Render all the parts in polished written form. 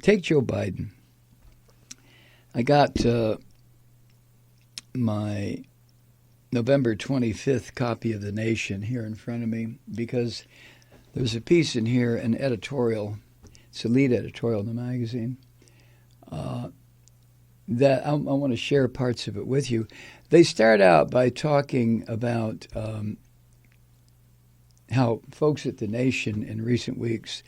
take Joe Biden. I got my November 25th copy of The Nation here in front of me because there's a piece in here, an editorial. It's a lead editorial in the magazine. That I want to share parts of it with you. They start out by talking about how folks at The Nation in recent weeks,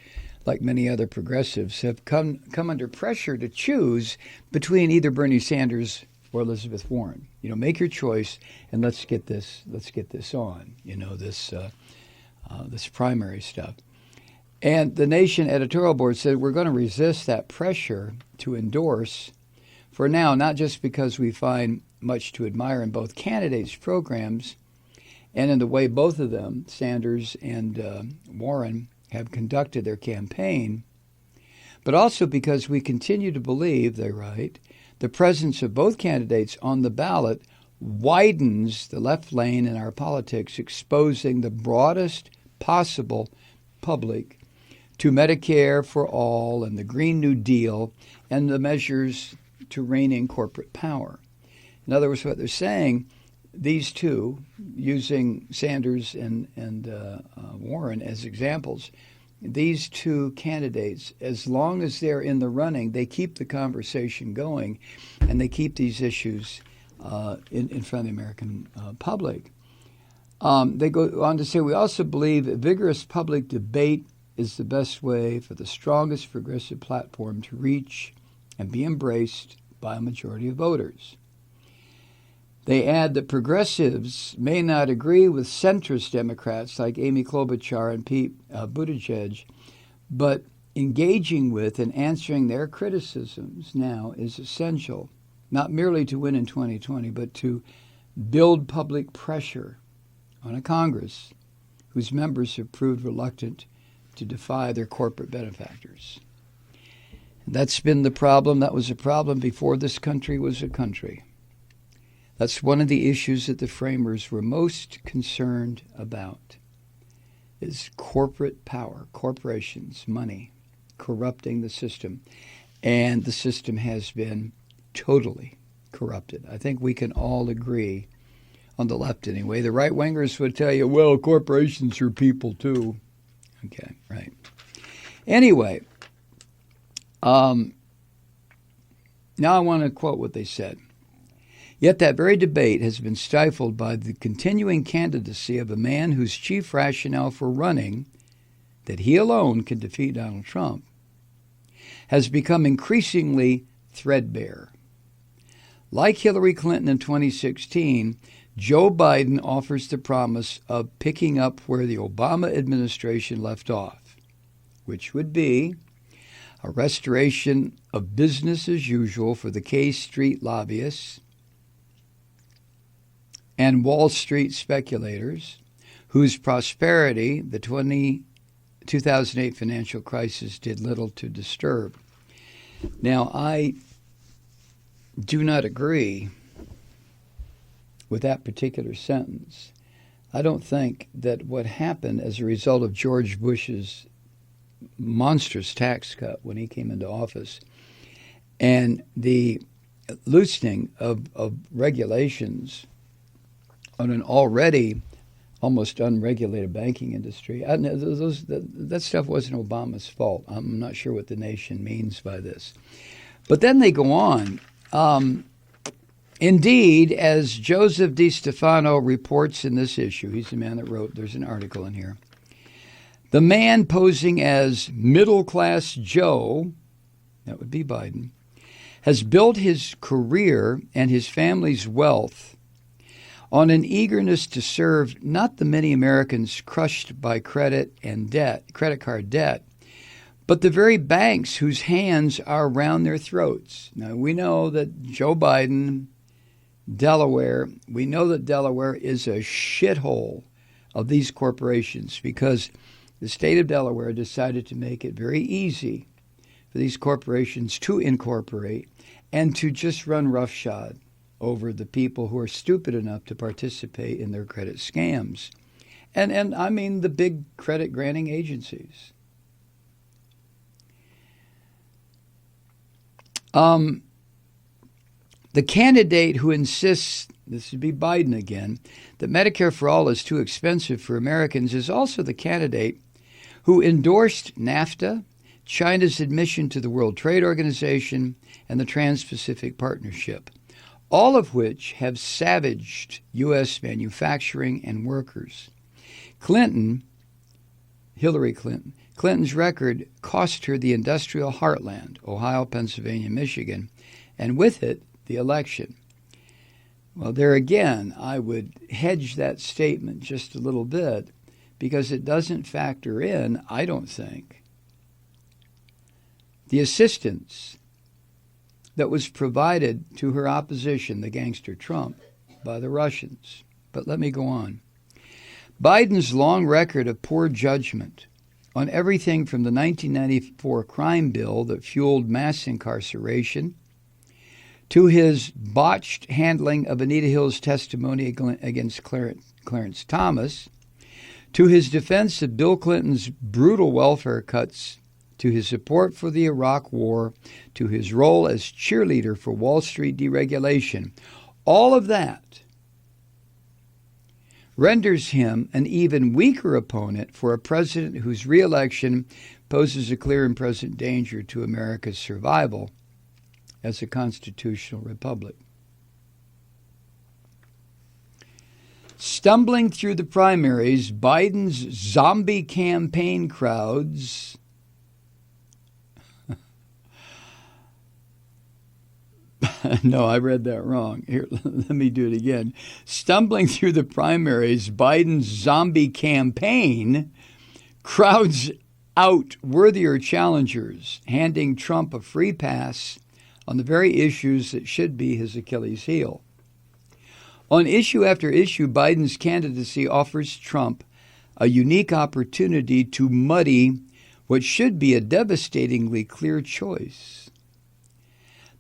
like many other progressives, have come under pressure to choose between either Bernie Sanders or Elizabeth Warren. Make your choice, and let's get this on. This primary stuff. And the Nation editorial board said we're going to resist that pressure to endorse for now, not just because we find much to admire in both candidates' programs and in the way both of them, Sanders and Warren, have conducted their campaign, but also because we continue to believe, they write, the presence of both candidates on the ballot widens the left lane in our politics, exposing the broadest possible public to Medicare for all and the Green New Deal and the measures to rein in corporate power. In other words, what they're saying, these two, using Sanders and Warren as examples, these two candidates, as long as they're in the running, they keep the conversation going, and they keep these issues in front of the American public. They go on to say, we also believe a vigorous public debate is the best way for the strongest progressive platform to reach and be embraced by a majority of voters. They add that progressives may not agree with centrist Democrats like Amy Klobuchar and Pete Buttigieg, but engaging with and answering their criticisms now is essential, not merely to win in 2020, but to build public pressure on a Congress whose members have proved reluctant to defy their corporate benefactors. That's been the problem. That was a problem before this country was a country. That's one of the issues that the framers were most concerned about, is corporate power, corporations, money, corrupting the system. And the system has been totally corrupted. I think we can all agree, on the left anyway. The right-wingers would tell you, well, corporations are people too. Okay, right. Anyway, now I want to quote what they said. Yet that very debate has been stifled by the continuing candidacy of a man whose chief rationale for running, that he alone can defeat Donald Trump, has become increasingly threadbare. Like Hillary Clinton in 2016, Joe Biden offers the promise of picking up where the Obama administration left off, which would be a restoration of business as usual for the K Street lobbyists and Wall Street speculators whose prosperity the 2008 financial crisis did little to disturb. Now, I do not agree with that particular sentence. I don't think that what happened as a result of George Bush's monstrous tax cut when he came into office and the loosening of regulations on an already almost unregulated banking industry, that stuff wasn't Obama's fault. I'm not sure what the Nation means by this. But then they go on. Indeed, as Joseph DiStefano reports in this issue, he's the man that wrote, there's an article in here, the man posing as middle-class Joe, that would be Biden, has built his career and his family's wealth on an eagerness to serve not the many Americans crushed by credit card debt, but the very banks whose hands are around their throats. Now, we know that Joe Biden, Delaware, we know that Delaware is a shithole of these corporations because the state of Delaware decided to make it very easy for these corporations to incorporate and to just run roughshod over the people who are stupid enough to participate in their credit scams. And I mean the big credit granting agencies. The candidate who insists, this would be Biden again, that Medicare for all is too expensive for Americans is also the candidate who endorsed NAFTA, China's admission to the World Trade Organization, and the Trans-Pacific Partnership, all of which have savaged U.S. manufacturing and workers. Hillary Clinton's record cost her the industrial heartland, Ohio, Pennsylvania, Michigan, and with it, the election. Well, there again, I would hedge that statement just a little bit because it doesn't factor in, I don't think, the assistance that was provided to her opposition, the gangster Trump, by the Russians. But let me go on. Biden's long record of poor judgment on everything from the 1994 crime bill that fueled mass incarceration to his botched handling of Anita Hill's testimony against Clarence Thomas, to his defense of Bill Clinton's brutal welfare cuts, to his support for the Iraq War, to his role as cheerleader for Wall Street deregulation, all of that renders him an even weaker opponent for a president whose reelection poses a clear and present danger to America's survival as a constitutional republic. Stumbling through the primaries, Biden's zombie campaign crowds no, I read that wrong. Here, let me do it again. Stumbling through the primaries, Biden's zombie campaign crowds out worthier challengers, handing Trump a free pass on the very issues that should be his Achilles heel. On issue after issue, Biden's candidacy offers Trump a unique opportunity to muddy what should be a devastatingly clear choice.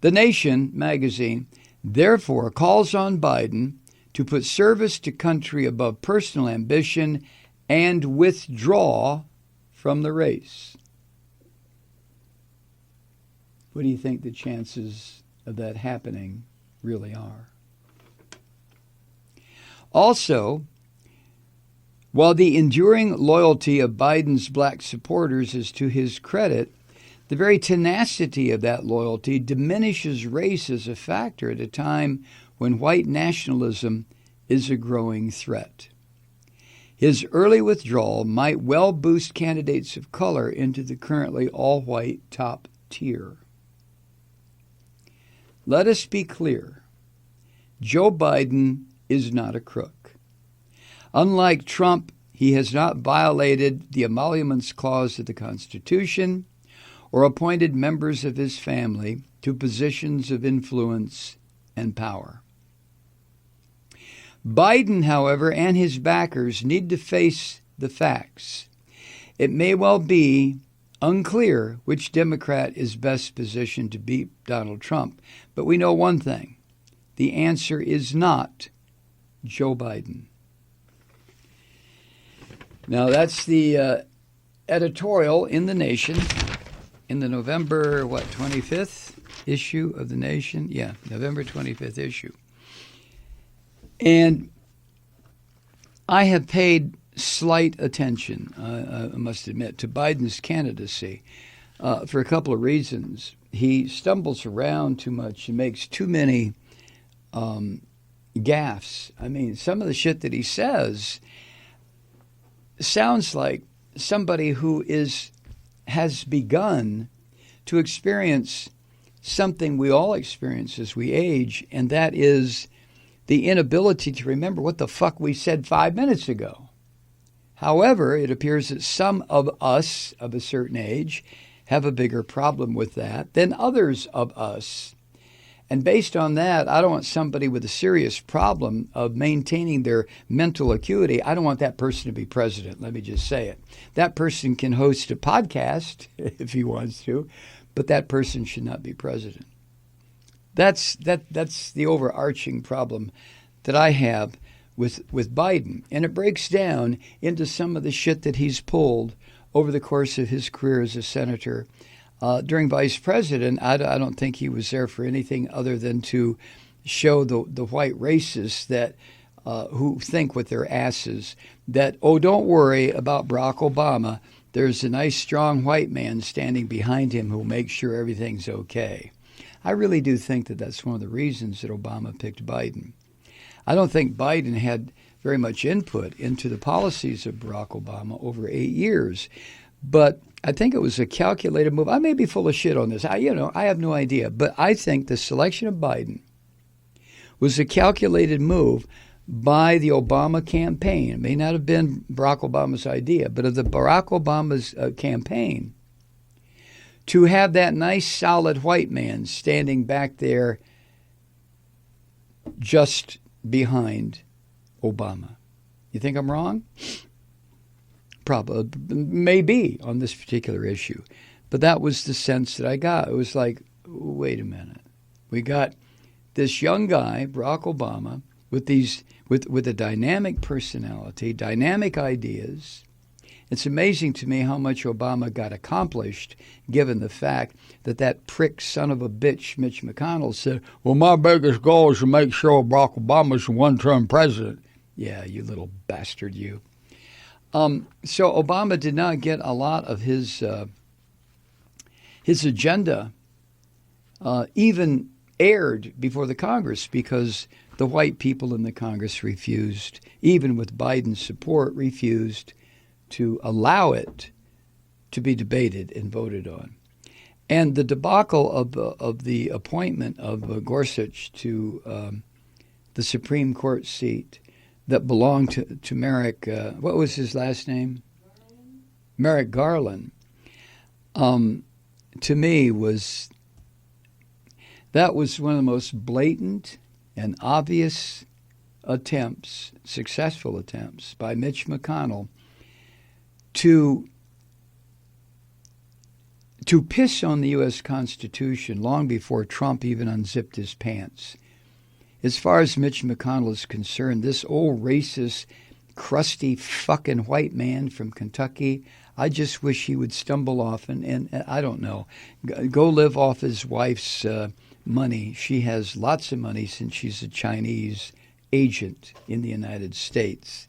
The Nation magazine therefore calls on Biden to put service to country above personal ambition and withdraw from the race. What do you think the chances of that happening really are? Also, while the enduring loyalty of Biden's black supporters is to his credit, the very tenacity of that loyalty diminishes race as a factor at a time when white nationalism is a growing threat. His early withdrawal might well boost candidates of color into the currently all-white top tier. Let us be clear. Joe Biden is not a crook. Unlike Trump, he has not violated the emoluments clause of the Constitution or appointed members of his family to positions of influence and power. Biden, however, and his backers need to face the facts. It may well be unclear which Democrat is best positioned to beat Donald Trump, but we know one thing. The answer is not Joe Biden. Now, that's the editorial in The Nation in the November, 25th issue of The Nation? Yeah, November 25th issue. And I have paid slight attention, I must admit, to Biden's candidacy for a couple of reasons. He stumbles around too much and makes too many gaffes. I mean, some of the shit that he says sounds like somebody who has begun to experience something we all experience as we age, and that is the inability to remember what the fuck we said 5 minutes ago. However, it appears that some of us of a certain age have a bigger problem with that than others of us. And based on that, I don't want somebody with a serious problem of maintaining their mental acuity. I don't want that person to be president. Let me just say it. That person can host a podcast if he wants to, but that person should not be president. That's the overarching problem that I have with Biden. And it breaks down into some of the shit that he's pulled over the course of his career as a senator during vice president, I don't think he was there for anything other than to show the white racists that who think with their asses that, oh, don't worry about Barack Obama. There's a nice, strong white man standing behind him who will make sure everything's okay. I really do think that that's one of the reasons that Obama picked Biden. I don't think Biden had very much input into the policies of Barack Obama over 8 years, but I think it was a calculated move. I may be full of shit on this. I have no idea, but I think the selection of Biden was a calculated move by the Obama campaign. It may not have been Barack Obama's idea, but of the Barack Obama's campaign, to have that nice, solid white man standing back there just behind Obama. You think I'm wrong? Probably, maybe on this particular issue. But that was the sense that I got. It was like, wait a minute. We got this young guy, Barack Obama, with a dynamic personality, dynamic ideas. It's amazing to me how much Obama got accomplished, given the fact that prick son of a bitch, Mitch McConnell, said, well, my biggest goal is to make sure Barack Obama's a one-term president. Yeah, you little bastard, you. So Obama did not get a lot of his agenda even aired before the Congress because the white people in the Congress refused, even with Biden's support, refused to allow it to be debated and voted on. And the debacle of the appointment of Gorsuch to the Supreme Court seat that belonged to Merrick, what was his last name? Merrick Garland, to me that was one of the most blatant and obvious attempts, successful attempts by Mitch McConnell to piss on the U.S. Constitution long before Trump even unzipped his pants. As far as Mitch McConnell is concerned, this old racist, crusty fucking white man from Kentucky, I just wish he would stumble off and I don't know, go live off his wife's money. She has lots of money since she's a Chinese agent in the United States.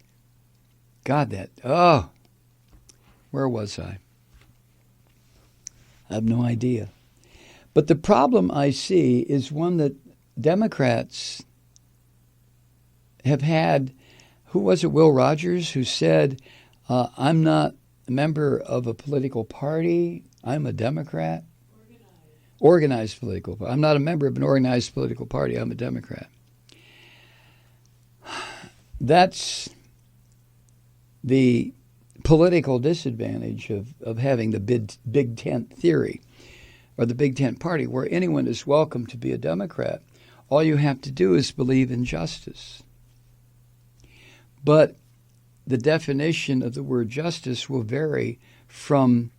God, where was I? I have no idea. But the problem I see is one that Democrats have had. Who was it? Will Rogers, who said, I'm not a member of a political party. I'm a Democrat. Organized political party. I'm not a member of an organized political party. I'm a Democrat. That's the political disadvantage of having the Big Tent theory or the Big Tent party, where anyone is welcome to be a Democrat. All you have to do is believe in justice. But the definition of the word justice will vary from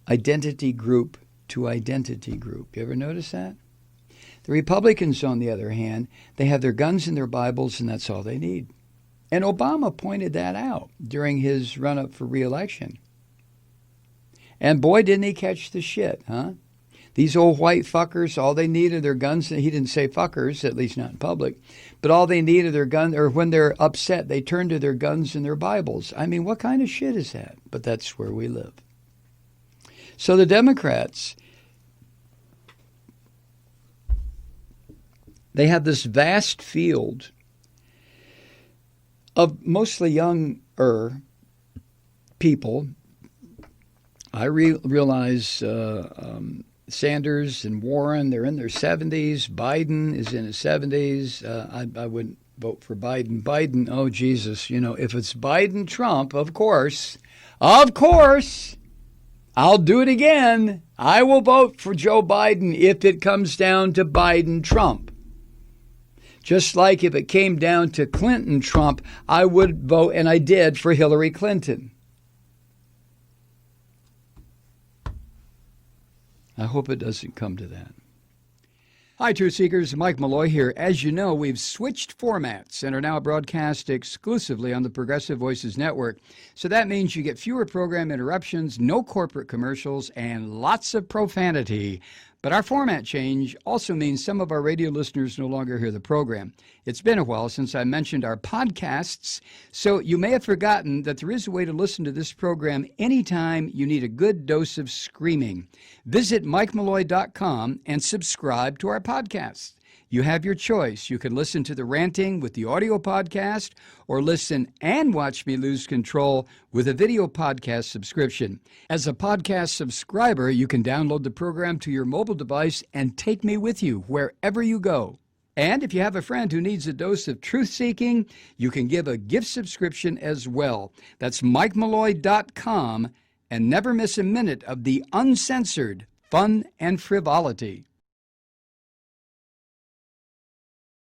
identity group to identity group. You ever notice that? The Republicans, on the other hand, they have their guns and their Bibles, and that's all they need. And Obama pointed that out during his run-up for re-election. And boy, didn't he catch the shit, huh? These old white fuckers, all they need are their guns. He didn't say fuckers, at least not in public. But all they need are their guns, or when they're upset, they turn to their guns and their Bibles. I mean, what kind of shit is that? But that's where we live. So the Democrats, they have this vast field of mostly younger people. I realize Sanders and Warren, they're in their 70s. Biden is in his 70s. I wouldn't vote for Biden. Biden, oh, Jesus, if it's Biden, Trump, of course, I'll do it again. I will vote for Joe Biden if it comes down to Biden, Trump. Just like if it came down to Clinton, Trump, I would vote, and I did, for Hillary Clinton. I hope it doesn't come to that. Hi, Truth Seekers. Mike Malloy here. As you know, we've switched formats and are now broadcast exclusively on the Progressive Voices Network. So that means you get fewer program interruptions, no corporate commercials, and lots of profanity. But our format change also means some of our radio listeners no longer hear the program. It's been a while since I mentioned our podcasts, so you may have forgotten that there is a way to listen to this program anytime you need a good dose of screaming. Visit MikeMalloy.com and subscribe to our podcasts. You have your choice. You can listen to the ranting with the audio podcast or listen and watch me lose control with a video podcast subscription. As a podcast subscriber, you can download the program to your mobile device and take me with you wherever you go. And if you have a friend who needs a dose of truth-seeking, you can give a gift subscription as well. That's MikeMalloy.com, and never miss a minute of the uncensored fun and frivolity.